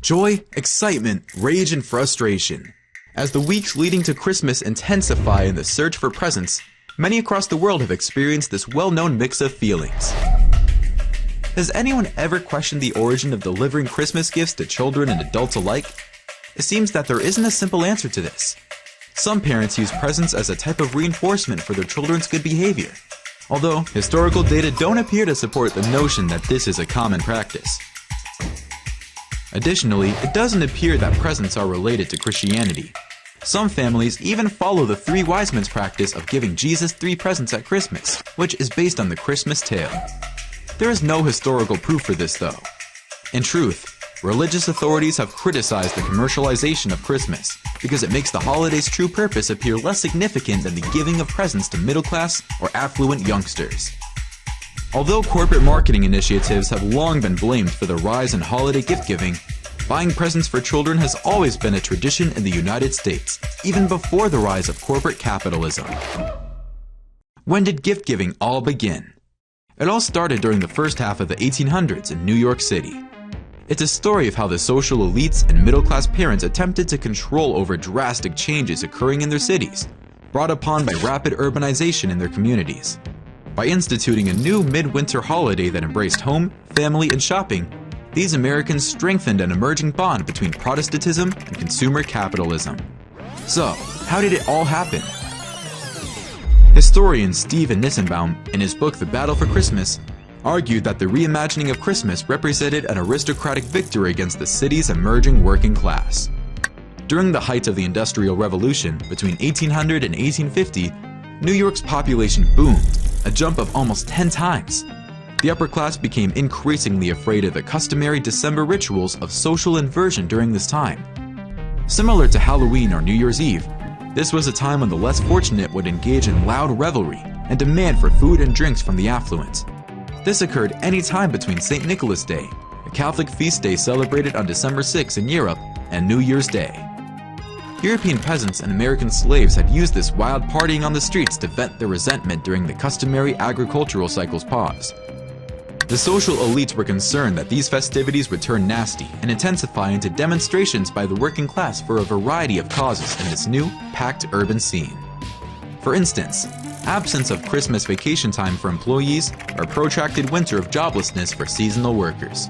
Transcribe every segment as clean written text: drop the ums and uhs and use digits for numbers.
Joy, excitement, rage, and frustration. As the weeks leading to Christmas intensify in the search for presents, many across the world have experienced this well-known mix of feelings. Has anyone ever questioned the origin of delivering Christmas gifts to children and adults alike? It seems that there isn't a simple answer to this. Some parents use presents as a type of reinforcement for their children's good behavior, although historical data don't appear to support the notion that this is a common practice. Additionally, it doesn't appear that presents are related to Christianity. Some families even follow the three wise men's practice of giving Jesus 3 presents at Christmas, which is based on the Christmas tale. There is no historical proof for this though. In truth, religious authorities have criticized the commercialization of Christmas because it makes the holiday's true purpose appear less significant than the giving of presents to middle-class or affluent youngsters. Although corporate marketing initiatives have long been blamed for the rise in holiday gift-giving, buying presents for children has always been a tradition in the United States, even before the rise of corporate capitalism. When did gift-giving all begin? It all started during the first half of the 1800s in New York City. It's a story of how the social elites and middle-class parents attempted to control over drastic changes occurring in their cities, brought upon by rapid urbanization in their communities. By instituting a new midwinter holiday that embraced home, family, and shopping, these Americans strengthened an emerging bond between Protestantism and consumer capitalism. So, how did it all happen? Historian Steven Nissenbaum, in his book The Battle for Christmas, argued that the reimagining of Christmas represented an aristocratic victory against the city's emerging working class. During the height of the Industrial Revolution, between 1800 and 1850, New York's population boomed, a jump of almost 10 times. The upper class became increasingly afraid of the customary December rituals of social inversion during this time. Similar to Halloween or New Year's Eve, this was a time when the less fortunate would engage in loud revelry and demand for food and drinks from the affluent. This occurred any time between St. Nicholas Day, a Catholic feast day celebrated on December 6 in Europe, and New Year's Day. European peasants and American slaves had used this wild partying on the streets to vent their resentment during the customary agricultural cycle's pause. The social elites were concerned that these festivities would turn nasty and intensify into demonstrations by the working class for a variety of causes in this new, packed urban scene. For instance, absence of Christmas vacation time for employees, or protracted winter of joblessness for seasonal workers.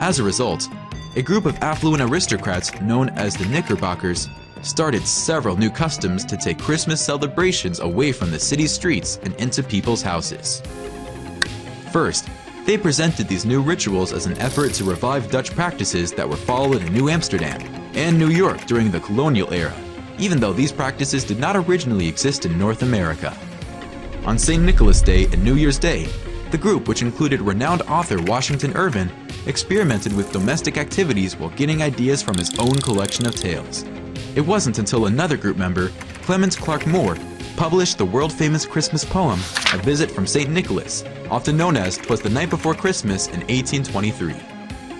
As a result, a group of affluent aristocrats known as the Knickerbockers started several new customs to take Christmas celebrations away from the city's streets and into people's houses. First, they presented these new rituals as an effort to revive Dutch practices that were followed in New Amsterdam and New York during the colonial era, even though these practices did not originally exist in North America. On St. Nicholas Day and New Year's Day, the group, which included renowned author Washington Irving, experimented with domestic activities while getting ideas from his own collection of tales. It wasn't until another group member, Clement Clarke Moore, published the world-famous Christmas poem, A Visit from St. Nicholas, often known as "'Twas the Night Before Christmas" in 1823,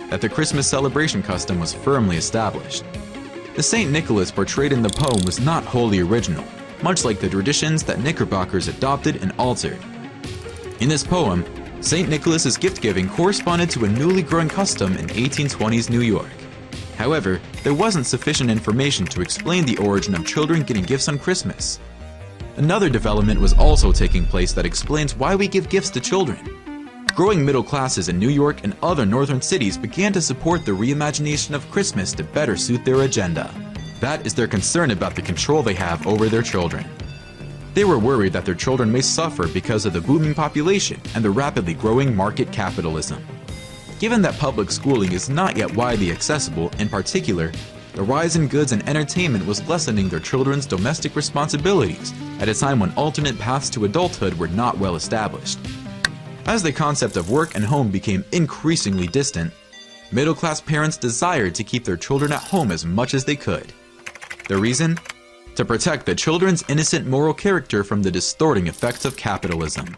that the Christmas celebration custom was firmly established. The St. Nicholas portrayed in the poem was not wholly original, much like the traditions that Knickerbockers adopted and altered. In this poem, St. Nicholas's gift-giving corresponded to a newly growing custom in 1820s New York. However, there wasn't sufficient information to explain the origin of children getting gifts on Christmas. Another development was also taking place that explains why we give gifts to children. Growing middle classes in New York and other northern cities began to support the reimagination of Christmas to better suit their agenda. That is their concern about the control they have over their children. They were worried that their children may suffer because of the booming population and the rapidly growing market capitalism. Given that public schooling is not yet widely accessible, in particular, the rise in goods and entertainment was lessening their children's domestic responsibilities at a time when alternate paths to adulthood were not well established. As the concept of work and home became increasingly distant, middle-class parents desired to keep their children at home as much as they could. The reason? To protect the children's innocent moral character from the distorting effects of capitalism.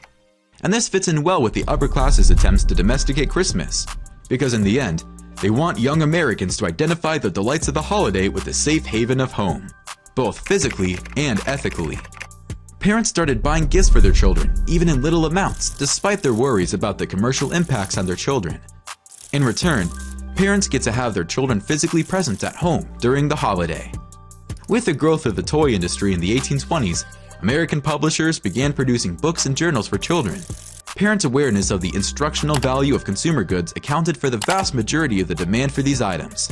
And this fits in well with the upper class's attempts to domesticate Christmas, because in the end, they want young Americans to identify the delights of the holiday with the safe haven of home, both physically and ethically. Parents started buying gifts for their children, even in little amounts, despite their worries about the commercial impacts on their children. In return, parents get to have their children physically present at home during the holiday. With the growth of the toy industry in the 1820s, American publishers began producing books and journals for children. Parents' awareness of the instructional value of consumer goods accounted for the vast majority of the demand for these items.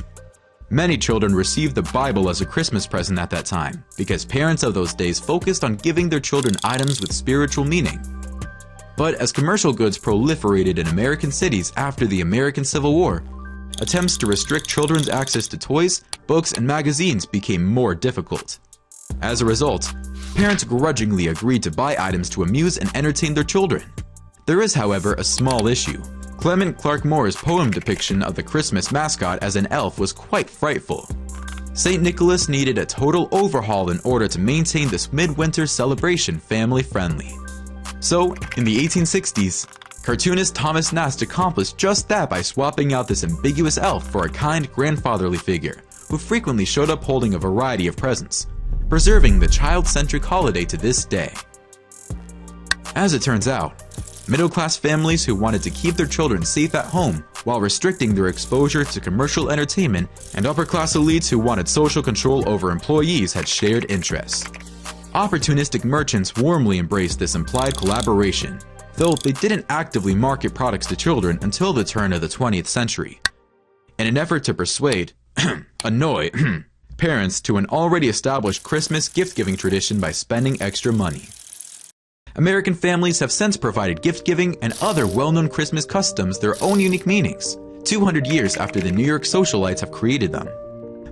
Many children received the Bible as a Christmas present at that time because parents of those days focused on giving their children items with spiritual meaning. But as commercial goods proliferated in American cities after the American Civil War, attempts to restrict children's access to toys, books, and magazines became more difficult. As a result, parents grudgingly agreed to buy items to amuse and entertain their children. There is, however, a small issue. Clement Clark Moore's poem depiction of the Christmas mascot as an elf was quite frightful. St. Nicholas needed a total overhaul in order to maintain this midwinter celebration family-friendly. So, in the 1860s, cartoonist Thomas Nast accomplished just that by swapping out this ambiguous elf for a kind grandfatherly figure, who frequently showed up holding a variety of presents, preserving the child-centric holiday to this day. As it turns out, middle-class families who wanted to keep their children safe at home while restricting their exposure to commercial entertainment and upper-class elites who wanted social control over employees had shared interests. Opportunistic merchants warmly embraced this implied collaboration, though they didn't actively market products to children until the turn of the 20th century. In an effort to persuade, annoy, parents to an already established Christmas gift-giving tradition by spending extra money. American families have since provided gift-giving and other well-known Christmas customs their own unique meanings, 200 years after the New York socialites have created them.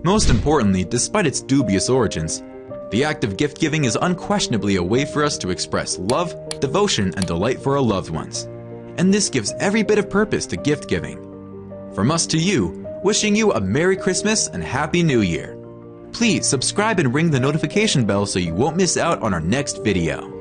Most importantly, despite its dubious origins, the act of gift-giving is unquestionably a way for us to express love, devotion, and delight for our loved ones. And this gives every bit of purpose to gift-giving. From us to you, wishing you a Merry Christmas and Happy New Year. Please subscribe and ring the notification bell so you won't miss out on our next video.